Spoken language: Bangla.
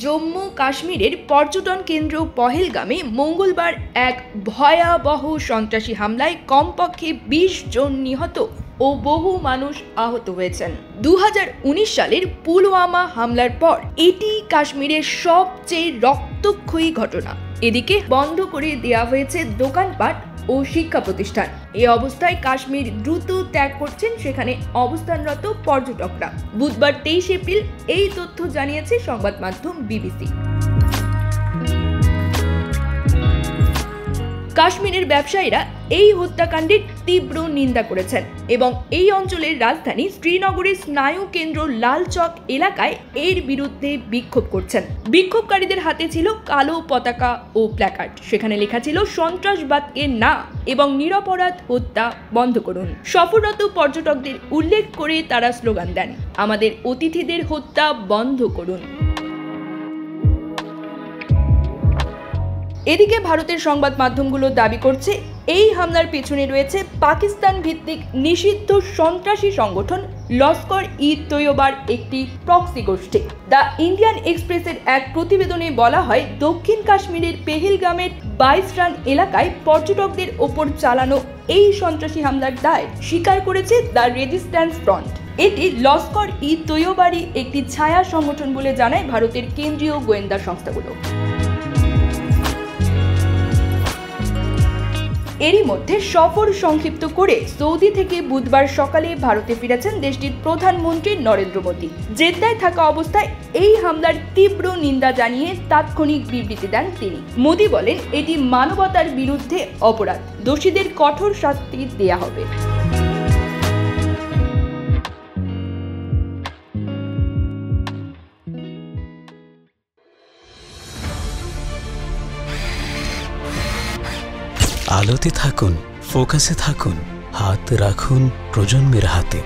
জম্মু কাশ্মীরের পর্যটন কেন্দ্র পহেলগামে মঙ্গলবার এক ভয়াবহ সন্ত্রাসী হামলায় কমপক্ষে ২০ জন নিহত ও বহু মানুষ আহত হয়েছেন। ২০১৯ সালের পুলওয়ামা হামলার পর এটি কাশ্মীরের সবচেয়ে রক্তক্ষয়ী ঘটনা। এদিকে বন্ধ করে দেওয়া হয়েছে দোকানপাট ও শিক্ষা প্রতিষ্ঠান। এই অবস্থায় কাশ্মীর দ্রুত ত্যাগ করছেন সেখানে অবস্থানরত পর্যটকরা। বুধবার ২৩ এপ্রিল এই তথ্য জানিয়েছে সংবাদ মাধ্যম বিবিসি। কাশ্মীরের ব্যবসায়ীরা এই হত্যাকাণ্ডের তীব্র নিন্দা করেছেন এবং এই অঞ্চলের রাজধানী শ্রীনগরের স্নায়ু কেন্দ্র লাল চক এলাকায় এর বিরুদ্ধে বিক্ষোভ করছেন। বিক্ষোভকারীদের হাতে ছিল কালো পতাকা ও প্ল্যাকার্ড। সেখানে লেখা ছিল সন্ত্রাসবাদকে না এবং নিরপরাধ হত্যা বন্ধ করুন। সফররত পর্যটকদের উল্লেখ করে তারা স্লোগান দেন, আমাদের অতিথিদের হত্যা বন্ধ করুন। এদিকে ভারতের সংবাদ মাধ্যমগুলো দাবি করছে এই হামলার পেছনে রয়েছে পাকিস্তান ভিত্তিক নিষিদ্ধ সন্ত্রাসী সংগঠন লস্কর-ই-তৈয়বার একটি প্রক্সি গোষ্ঠী। দ্য ইন্ডিয়ান এক্সপ্রেসের এক প্রতিবেদনে বলা হয়, দক্ষিণ কাশ্মীরের পেহেলগামের ২২ রান এলাকায় পর্যটকদের ওপর চালানো এই সন্ত্রাসী হামলার দায় স্বীকার করেছে দ্য রেজিস্ট্যান্স ফ্রন্ট। এটি লস্কর-ই-তৈয়বারই একটি ছায়া সংগঠন বলে জানায় ভারতের কেন্দ্রীয় গোয়েন্দা সংস্থাগুলো। এরই মধ্যে সফর সংক্ষিপ্ত করে সৌদি থেকে বুধবার সকালে ভারতে ফিরেছেন দেশটির প্রধানমন্ত্রী নরেন্দ্র মোদী। জেদ্দায় থাকা অবস্থায় এই হামলার তীব্র নিন্দা জানিয়ে তাৎক্ষণিক বিবৃতি দেন তিনি। মোদী বলেন, এটি মানবতার বিরুদ্ধে অপরাধ, দোষীদের কঠোর শাস্তি দেয়া হবে। আলোতে থাকুন, ফোকাসে থাকুন, হাত রাখুন প্রজন্মের হাতে।